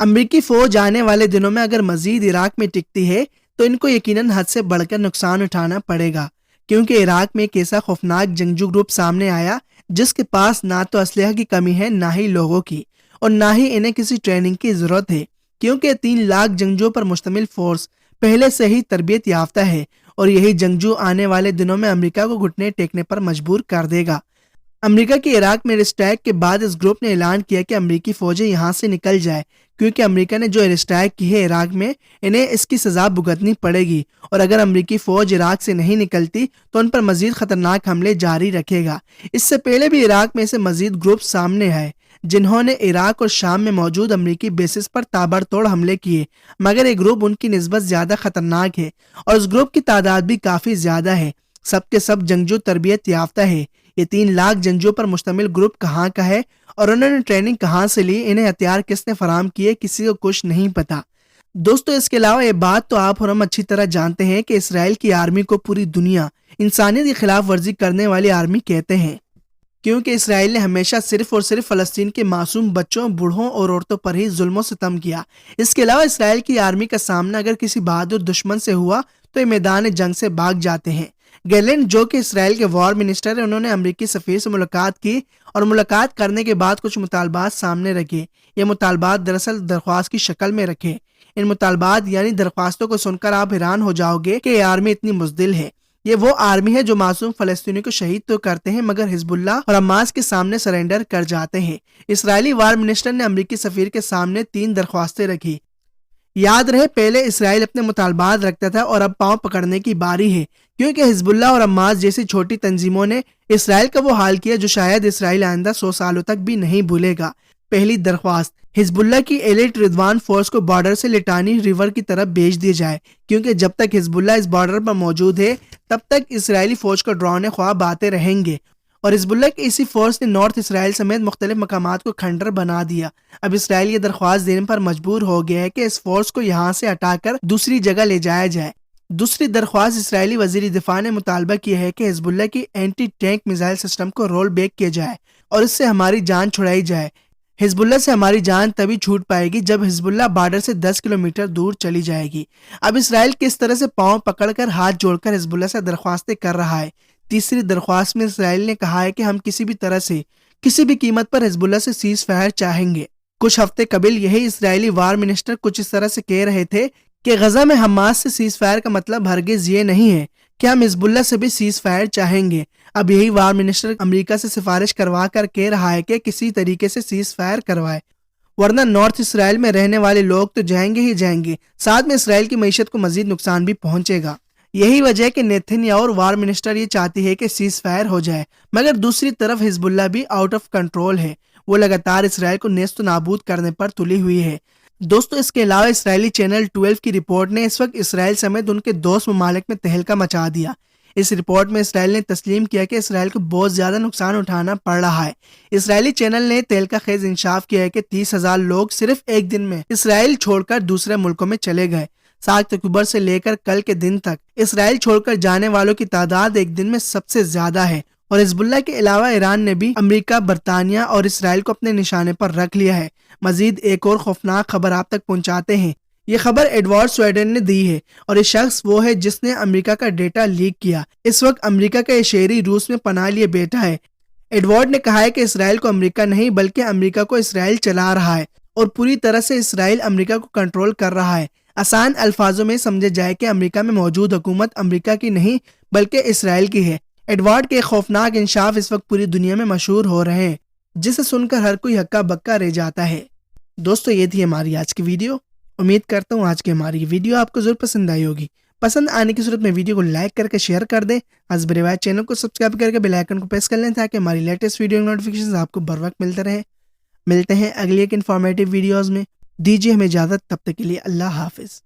امریکی فوج آنے والے دنوں میں اگر مزید عراق میں ٹکتی ہے تو ان کو یقیناً حد سے بڑھ کر نقصان اٹھانا پڑے گا، کیونکہ عراق میں ایک ایسا خوفناک جنگجو گروپ سامنے آیا جس کے پاس نہ تو اسلحہ کی کمی ہے، نہ ہی لوگوں کی، اور نہ ہی انہیں کسی ٹریننگ کی ضرورت ہے، کیونکہ 3 لاکھ جنگجوؤں پر مشتمل فورس پہلے سے ہی تربیت یافتہ ہے، اور یہی جنگجو آنے والے دنوں میں امریکہ کو گھٹنے ٹیکنے پر مجبور کر دے گا۔ امریکہ کی عراق میں ایئر اسٹرائیک کے بعد اس گروپ نے اعلان کیا کہ امریکی فوجیں یہاں سے نکل جائے، کیونکہ امریکہ نے جو ایئر اسٹرائیک کی ہے عراق میں، انہیں اس کی سزا بھگتنی پڑے گی، اور اگر امریکی فوج عراق سے نہیں نکلتی تو ان پر مزید خطرناک حملے جاری رکھے گا۔ اس سے پہلے بھی عراق میں سے مزید گروپ سامنے آئے جنہوں نے عراق اور شام میں موجود امریکی بیسز پر تابڑتوڑ حملے کیے، مگر یہ گروپ ان کی نسبت زیادہ خطرناک ہے، اور اس گروپ کی تعداد بھی کافی زیادہ ہے۔ سب کے سب جنگجو تربیت یافتہ ہے۔ یہ 3 لاکھ جنگجو پر مشتمل گروپ کہاں کا ہے اور انہوں نے ٹریننگ کہاں سے لی، انہیں ہتھیار کس نے فراہم کیے، کسی کو کچھ نہیں پتا۔ دوستو، اس کے علاوہ یہ بات تو آپ اور ہم اچھی طرح جانتے ہیں کہ اسرائیل کی آرمی کو پوری دنیا انسانیت کی خلاف ورزی کرنے والی آرمی کہتے ہیں، کیونکہ اسرائیل نے ہمیشہ صرف اور صرف فلسطین کے معصوم بچوں، بوڑھوں اور عورتوں پر ہی ظلم و ستم کیا۔ اس کے علاوہ اسرائیل کی آرمی کا سامنا اگر کسی بہادر دشمن سے ہوا تو یہ میدان جنگ سے بھاگ جاتے ہیں۔ گیلنٹ، جو کہ اسرائیل کے وار منسٹر ہیں، انہوں نے امریکی سفیر سے ملاقات کی اور ملاقات کرنے کے بعد کچھ مطالبات سامنے رکھے۔ یہ مطالبات دراصل درخواست کی شکل میں رکھے۔ ان مطالبات یعنی درخواستوں کو سن کر آپ حیران ہو جاؤ گے کہ یہ آرمی اتنی بزدل ہے۔ یہ وہ آرمی ہے جو معصوم فلسطینی کو شہید تو کرتے ہیں مگر حزب اللہ اور حماس کے سامنے سرنڈر کر جاتے ہیں۔ اسرائیلی وار منسٹر نے امریکی سفیر کے سامنے 3 درخواستیں رکھی۔ یاد رہے، پہلے اسرائیل اپنے مطالبات رکھتا تھا اور اب پاؤں پکڑنے کی باری ہے، کیونکہ حزب اللہ اور حماس جیسی چھوٹی تنظیموں نے اسرائیل کا وہ حال کیا جو شاید اسرائیل آئندہ 100 سالوں تک بھی نہیں بھولے گا۔ پہلی درخواست، حزب اللہ کی ایلیٹ رضوان فورس کو بارڈر سے لٹانی ریور کی طرف بھیج دی جائے، کیونکہ جب تک حزب اللہ اس بارڈر پر موجود ہے تب تک اسرائیلی فوج کو ڈراؤنے خواب آتے رہیں گے، اور حزب اللہ کی اسی فورس نے نارتھ اسرائیل سمیت مختلف مقامات کو کھنڈر بنا دیا۔ اب اسرائیل یہ درخواست دینے پر مجبور ہو گیا ہے کہ اس فورس کو یہاں سے ہٹا کر دوسری جگہ لے جایا جائے۔ دوسری درخواست، اسرائیلی وزیر دفاع نے مطالبہ کیا ہے کہ حزب اللہ کی اینٹی ٹینک میزائل سسٹم کو رول بیک کیا جائے اور اس سے ہماری جان چھڑائی جائے۔ حزب اللہ سے ہماری جان تبھی چھوٹ پائے گی جب حزب اللہ بارڈر سے 10 کلومیٹر دور چلی جائے گی۔ اب اسرائیل کس طرح سے پاؤں پکڑ کر ہاتھ جوڑ کر حزب اللہ سے درخواستیں کر رہا ہے۔ تیسری درخواست میں اسرائیل نے کہا ہے کہ ہم کسی بھی طرح سے، کسی بھی قیمت پر حزب اللہ سے سیز فائر چاہیں گے۔ کچھ ہفتے قبل یہی اسرائیلی وار منسٹر کچھ اس طرح سے کہہ رہے تھے کہ غزہ میں حماس سے سیز فائر کا مطلب ہرگز یہ نہیں ہے کہ ہم حزب اللہ سے بھی سیز فائر چاہیں گے۔ اب یہی وار منسٹر امریکہ سے سفارش کروا کر کہہ رہا ہے کہ کسی طریقے سے سیز فائر کروائے، ورنہ نارتھ اسرائیل میں رہنے والے لوگ تو جائیں گے ہی جائیں گے، ساتھ میں اسرائیل کی معیشت کو مزید نقصان بھی پہنچے گا۔ یہی وجہ ہے کہ نیتن اور وار منسٹر یہ چاہتی ہے کہ سیز فائر ہو جائے، مگر دوسری طرف حزب اللہ بھی آؤٹ آف کنٹرول ہے، وہ لگاتار اسرائیل کو نیست و نابود کرنے پر تلی ہوئی ہے۔ دوستو، اس کے علاوہ اسرائیلی چینل 12 کی رپورٹ نے اس وقت اسرائیل سمیت ان کے دوست ممالک میں تہلکہ مچا دیا۔ اس رپورٹ میں اسرائیل نے تسلیم کیا کہ اسرائیل کو بہت زیادہ نقصان اٹھانا پڑ رہا ہے۔ اسرائیلی چینل نے تہلکہ خیز انکشاف کیا ہے کہ 30,000 لوگ صرف ایک دن میں اسرائیل چھوڑ کر دوسرے ملکوں میں چلے گئے۔ 7 اکتوبر سے لے کر کل کے دن تک اسرائیل چھوڑ کر جانے والوں کی تعداد ایک دن میں سب سے زیادہ ہے، اور حزب اللہ کے علاوہ ایران نے بھی امریکہ، برطانیہ اور اسرائیل کو اپنے نشانے پر رکھ لیا ہے۔ مزید ایک اور خوفناک خبر آپ تک پہنچاتے ہیں۔ یہ خبر ایڈوارڈ سنوڈن نے دی ہے، اور یہ شخص وہ ہے جس نے امریکہ کا ڈیٹا لیک کیا۔ اس وقت امریکہ کا یہ شہری روس میں پناہ لیے بیٹھا ہے۔ ایڈوارڈ نے کہا ہے کہ اسرائیل کو امریکہ نہیں بلکہ امریکہ کو اسرائیل چلا رہا ہے، اور پوری طرح سے اسرائیل امریکہ کو کنٹرول کر رہا ہے۔ آسان الفاظوں میں سمجھا جائے کہ امریکہ میں موجود حکومت امریکہ کی نہیں بلکہ اسرائیل کی ہے۔ ایڈوارڈ کے خوفناک انکشاف اس وقت پوری دنیا میں مشہور ہو رہے ہیں، جسے سن کر ہر کوئی ہکا بکا رہ جاتا ہے۔ دوستو، یہ تھی ہماری آج کی ویڈیو۔ امید کرتا ہوں آج کی ہماری ویڈیو آپ کو ضرور پسند آئی ہوگی۔ پسند آنے کی صورت میں ویڈیو کو لائک کر کے شیئر کر دیں، از بروایت چینل کو سبسکرائب کر کے بیل آئیکن کو پریس کر لیں تاکہ ہماری لیٹسٹ ویڈیو نوٹیفیکیشن آپ کو بر وقت ملتے رہے۔ ملتے ہیں اگلی ایک انفارمیٹیو ویڈیوز میں، دیجیے ہمیں اجازت، تب تک کے لیے اللہ حافظ۔